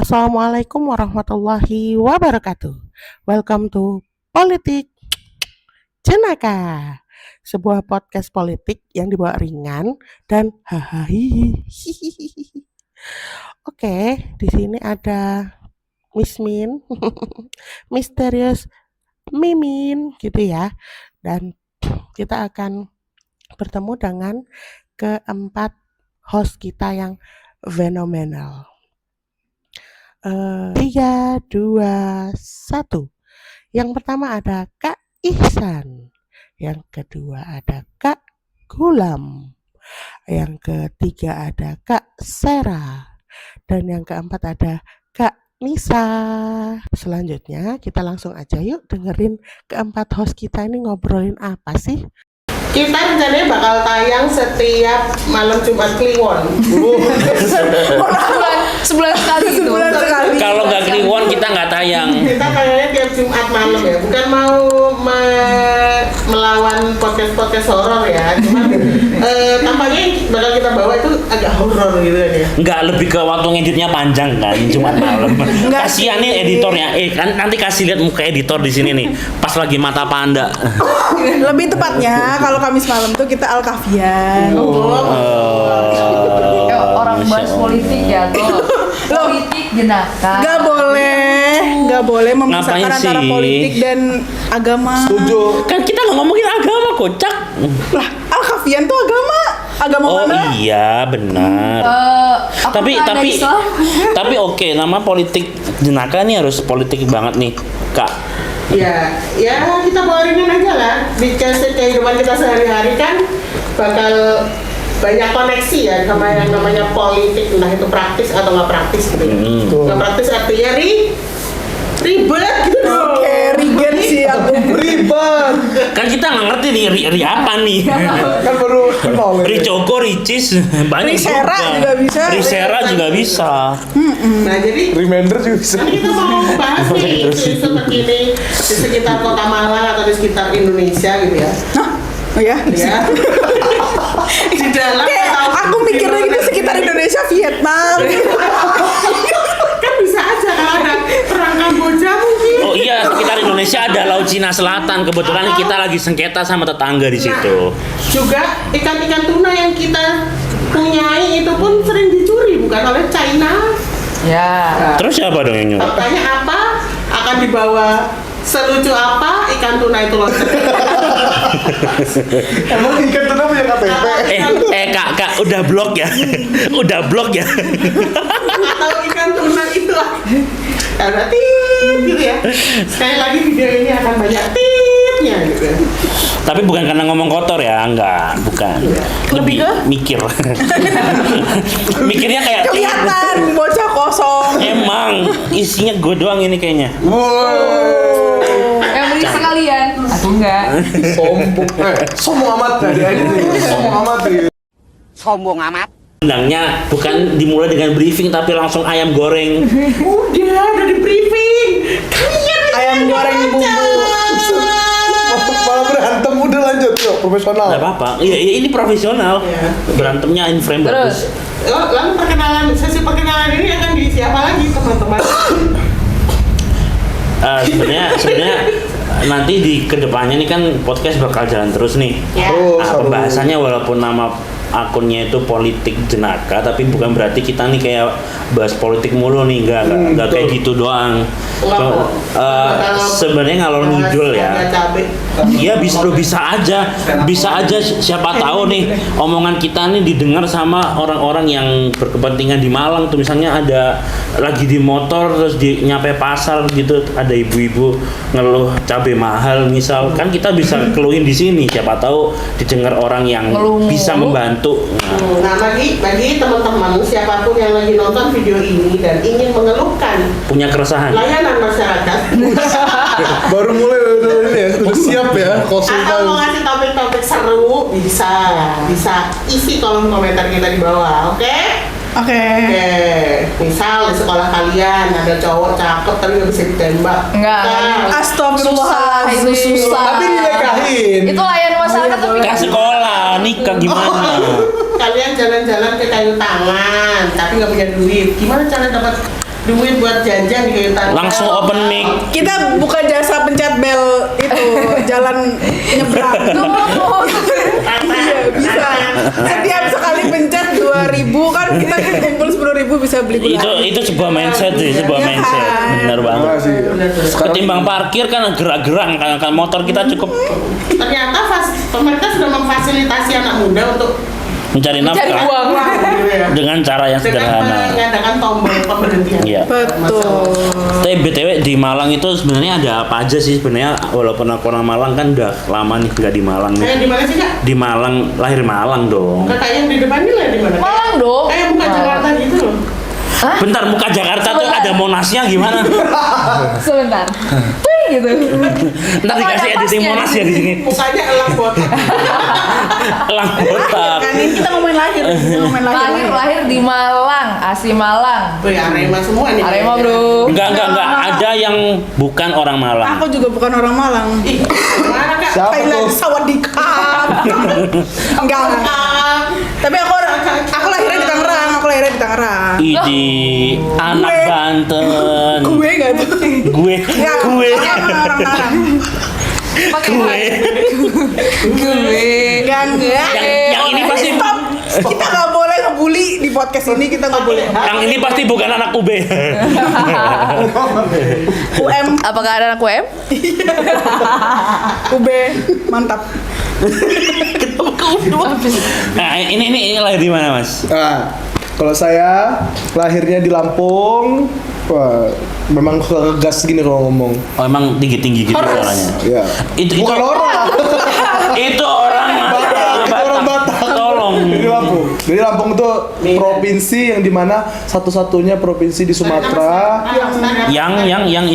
Assalamualaikum warahmatullahi wabarakatuh. Welcome to Politik Jenaka, sebuah podcast politik yang dibawa ringan dan hahaha. Oke, di sini ada Miss Min, misterius Mimin gitu ya. Dan kita akan bertemu dengan keempat host kita yang fenomenal. 3, 2, 1. Yang pertama ada Kak Ihsan. Yang kedua ada Kak Gulam. Yang ketiga ada Kak Sera. Dan yang keempat ada Kak Nisa. Selanjutnya kita langsung aja yuk dengerin keempat host kita ini ngobrolin apa sih. Kita rencananya bakal tayang setiap malam Jumat Kliwon. Sebulan sekali itu. Kalau nggak Kliwon kita nggak tayang. Kita tayangnya tiap Jumat malam ya. Bukan mau melawan podcast horor ya. Cuma tampaknya bakal kita bawa itu agak horor gitu kan ya. Nggak, lebih ke waktu ngeditnya panjang kan Jumat malam. Kasihan nih editornya. Kan nanti kasih lihat muka editor di sini nih. Pas lagi mata panda. Lebih tepatnya kalau Kamis malam tuh kita Al-Kafian. Orang bahas politik ya tuh. Politik jenaka. Gak boleh memisahkan antara politik dan agama. Setuju. Kan kita nggak ngomongin agama, kocak. Lah, Al-Kafian tuh agama Oh mana? iya benar. Tapi oke, nama politik jenaka nih harus politik banget nih, Kak. Ya kita bawa ringan aja lah. Di kehidupan kita sehari-hari kan bakal banyak koneksi ya sama yang namanya politik, entah itu praktis atau nggak praktis gitu. Nggak praktis artinya ribet gitu dong. Oke, rigen sih aku. Ribet. Kan kita nggak ngerti nih ri apa nih. Kan baru kenal. Ricoco, Ricis, banyak Risera juga bisa. Risera juga bisa. Nah jadi Remainder juga bisa. kan kita mau bahas nih isu-isu terkini di sekitar Kota Malang atau di sekitar Indonesia gitu ya. Oh ya? Ya. Di dalam Kayak aku mikirnya gitu sekitar Indonesia, Vietnam. Kan bisa aja kalau ada perang Kamboja mungkin. Oh iya, sekitar Indonesia ada Laut Cina Selatan. Kebetulan kita lagi sengketa sama tetangga di situ. Juga ikan-ikan tuna yang kita punyai itu pun sering dicuri bukan oleh China. Ya. Terus siapa dong yang nyuruh? Faktanya apa? Akan dibawa selucu apa ikan tuna itu loncat. Emang ikan tuna punya KTP? Kak, udah blok ya. Udah blok ya. Atau ikan tuna itu karena gitu ya. Sekali lagi video ini akan banyak tipnya gitu. Tapi bukan karena ngomong kotor ya, enggak, bukan. Lebih mikir. Mikirnya kayak Kelihatan bocah kosong. emang isinya gue doang ini kayaknya. Yang beli sekalian. Atau enggak? Sombong amat tadi aja. Sombong amat. Undangnya bukan dimulai dengan briefing tapi langsung ayam goreng. Udah di briefing. Kalian Ayam goreng bumbu. Malah berantem udah lanjut yuk profesional. Enggak apa-apa. Iya, ini profesional. Iya. Berantemnya in frame bagus. Lalu sesi perkenalan ini akan diisi apa lagi teman-teman? Sebenarnya nanti di kedepannya nih kan podcast bakal jalan terus nih. Ya. Pembahasannya walaupun nama akunnya itu politik jenaka, tapi bukan berarti kita nih kayak bahas politik mulu nih, enggak kayak gitu doang. Sebenarnya kalau ngidul ya, iya bisa aja siapa tahu nih omongan kita nih didengar sama orang-orang yang berkepentingan di Malang tuh, misalnya ada lagi di motor terus nyampe pasar gitu, ada ibu-ibu ngeluh cabai mahal misal, kan kita bisa keluhin di sini, siapa tahu didengar orang yang bisa membantu. Nah, bagi teman-teman siapapun yang lagi nonton video ini dan ingin mengeluhkan Punya keresahan. layanan masyarakat Baru mulai udah ini ya, udah siap ya atau konsultan. mau ngasih topik-topik seru bisa isi kolom komentar kita di bawah, oke? Oke. Misal di sekolah kalian ada cowok cakep tapi nggak bisa ditembak. Enggak. Astagfirullahaladzim. Itu susah. Tapi dinikahin. Itu layan masyarakat tapi Kan sekolah, nikah gimana? Kalian jalan-jalan ke kayu tangan tapi nggak punya duit, gimana cara dapat duit buat jajan gitu. Langsung open mic. Kita buka jasa pencet bel itu jalan nyebrang. Iya bisa. Setiap sekali pencet 2.000 kan kita kumpul 10.000 bisa beli gula. Itu sebuah mindset sih, sebuah Ya mindset. kan? Benar banget. Enggak sih. Ketimbang parkir kan gerak-gerak kan motor kita cukup Ternyata pemerintah sudah memfasilitasi anak muda untuk mencari Cari nafkah uang. dengan cara yang dengan sederhana. mengadakan tombol pemberhentian. Iya. Betul. Tapi BTW di Malang itu sebenarnya ada apa aja sih sebenarnya, walaupun aku orang Malang kan udah lama nih nggak di Malang nih. Kayak di mana sih kak? Di Malang, lahir Malang dong. Kakak yang di depan ini lah di mana? Malang dong. Kayak bukan Malang. Jakarta gitu loh. Bentar, muka Jakarta tuh ada Monasnya gimana? Sebentar. Wih gitu. Ntar dikasih editing Monas ya di sini. Mukanya elang botak. Elang botak. Kan ini kita ngomongin lahir. Lahir di Malang, asli Malang. Wih Arema semua nih. Arema bro. Enggak. Ada yang bukan orang Malang. Aku juga bukan orang Malang. Ih, mana kak? Siapa Thailand tuh? sawadikap. Enggak. Tapi aku lahirnya di Tangerang. Idi, anak Gue. Banten. Gue enggak tuh. Gue. Orang Tangerang. Gue. Enggak. Yang ini pasti Stop. Kita nggak boleh ngebully di podcast ini, kita nggak boleh. yang ini pasti bukan anak UB. UM, Apakah ada anak UM? UB, mantap. Nah, ini lahir di mana, Mas? Nah, kalau saya lahirnya di Lampung, wah, memang ngegas gini kalau ngomong. Oh, emang tinggi-tinggi gitu suaranya. Ya. Bukan orang. Itu orang Itu orang Batak. Tolong. Di Lampung. Jadi Lampung itu provinsi yang dimana satu-satunya provinsi di Sumatera Yang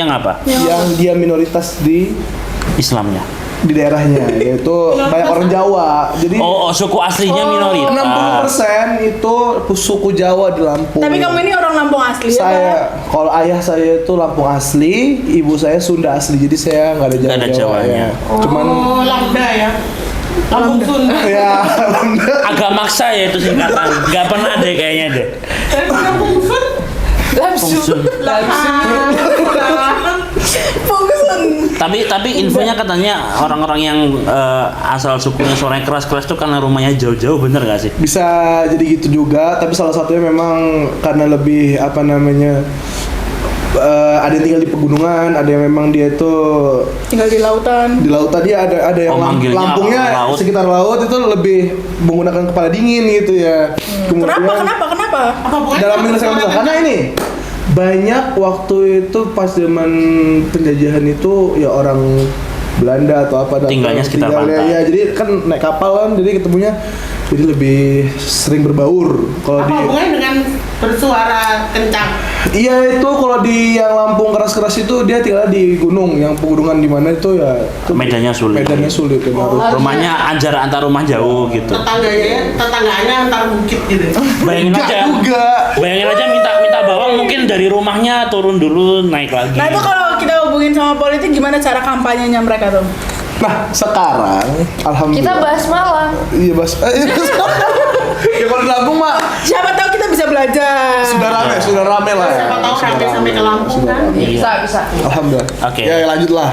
apa? yang dia minoritas di Islamnya. daerahnya, yaitu banyak orang Jawa. Jadi Oh, suku aslinya minoritas. 60% itu suku Jawa di Lampung. Tapi kamu ini orang Lampung asli ya? Saya, kalau ayah saya itu Lampung asli, ibu saya Sunda asli, jadi saya nggak ada Jawa. Nggak ada Jawanya. Cuman Oh, lambda ya. Lambung Sunda. ya, Agak maksa ya itu singkatan. Nggak pernah deh kayaknya deh. Lambung Sunda. Langsung. Fokusan. Tapi infonya katanya orang-orang yang asal sukunya suaranya keras-keras tuh karena rumahnya jauh-jauh, bener gak sih? bisa jadi gitu juga. Tapi salah satunya memang karena lebih apa namanya, ada yang tinggal di pegunungan, ada yang memang dia itu Tinggal di lautan. di lautan, dia ada yang Oh, manggilnya Lampungnya laut. sekitar laut itu lebih menggunakan kepala dingin gitu ya. Kemudian Kenapa? Apa bukan? dalam penyelesaian masalah, karena ini banyak waktu itu pas zaman penjajahan itu ya orang Belanda atau apa datang, Tinggalnya sekitar pantai. ya, jadi kan naik kapal kan, jadi ketemunya jadi lebih sering berbaur. Kalau Apa di hubungannya dengan bersuara kencang? iya, itu kalau di yang Lampung keras-keras itu dia tinggal di gunung, yang pegunungan di mana itu ya itu Medannya sulit. Medannya sulit dan harus Rumahnya jarak antar rumah jauh gitu. Tetangganya antar bukit gitu. Bayangin Enggak aja. juga. Bayangin aja minta bawang mungkin dari rumahnya turun dulu naik lagi. Nah itu kalau kita hubungin sama politik, gimana cara kampanyenya mereka tuh? Nah, sekarang Kita alhamdulillah. bahas Malang. Iya, Bas. Ya kalau di Lampung mah Siapa tahu kita bisa belajar. sudah rame lah ya. Siapa tahu Sudah rame sampai ke rame, Lampung sudah kan? rame. Bisa. Alhamdulillah. Oke. Ya, lanjutlah.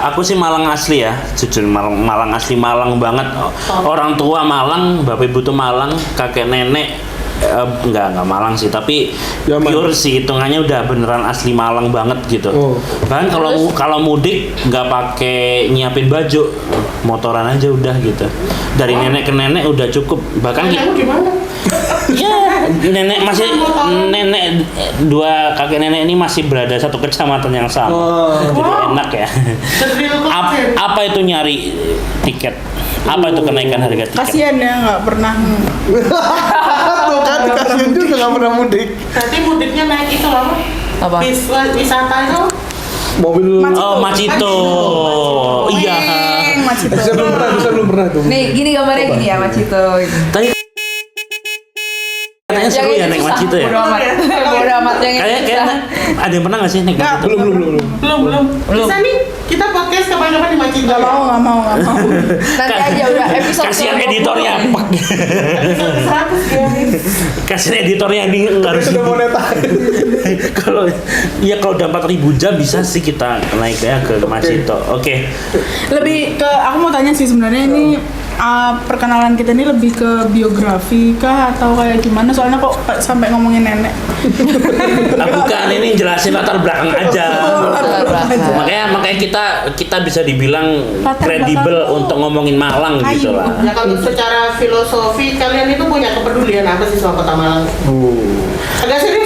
Aku sih Malang asli ya, jujur Malang asli, Malang banget. Orang tua Malang, bapak ibu tuh Malang, kakek nenek enggak Malang sih, tapi Ya, pure sih hitungannya udah beneran asli Malang banget gitu. Oh. Bahkan kalau mudik nggak pakai nyiapin baju, motoran aja udah gitu. Dari nenek ke nenek udah cukup. Bahkan Kamu gimana? ya nenek masih dua kakek nenek ini masih berada satu kecamatan yang sama. Oh. Jadi enak ya. Sedril Apa itu nyari tiket? Apa itu kenaikan harga tiket? Kasian ya nggak pernah. Tuh kan kasihan juga nggak pernah mudik. Berarti mudiknya naik itu loh. Apa? Wisata itu. Mobil. Oh, Macito. Iya. Macito. Saya belum pernah tuh. Nih, gini gambarnya gini ya Macito. Tadi katanya seru ya naik Macito ya. Bodo amat. Bodo amat yang Kayak ada yang pernah nggak sih naik Macito? Belum. Belum. Bisa nih kita podcast kapan-kapan di Macit. Nggak mau. Nanti aja udah episode Kasihan 20. editornya. Episode 100 guys. Kasihan editornya ini harus Sudah monetize. kalau udah 4.000 jam bisa sih kita naik ya ke Macito. Oke. Lebih ke aku mau tanya sih sebenarnya ini perkenalan kita ini lebih ke biografi kah atau kayak gimana? Soalnya kok sampai ngomongin nenek. Nah, bukan ini jelasin latar belakang aja. Makanya kita bisa dibilang Latar kredibel belakang. untuk ngomongin Malang gitu lah. Ya kalau secara filosofi kalian itu punya kepedulian apa sih soal Kota Malang? Agak serius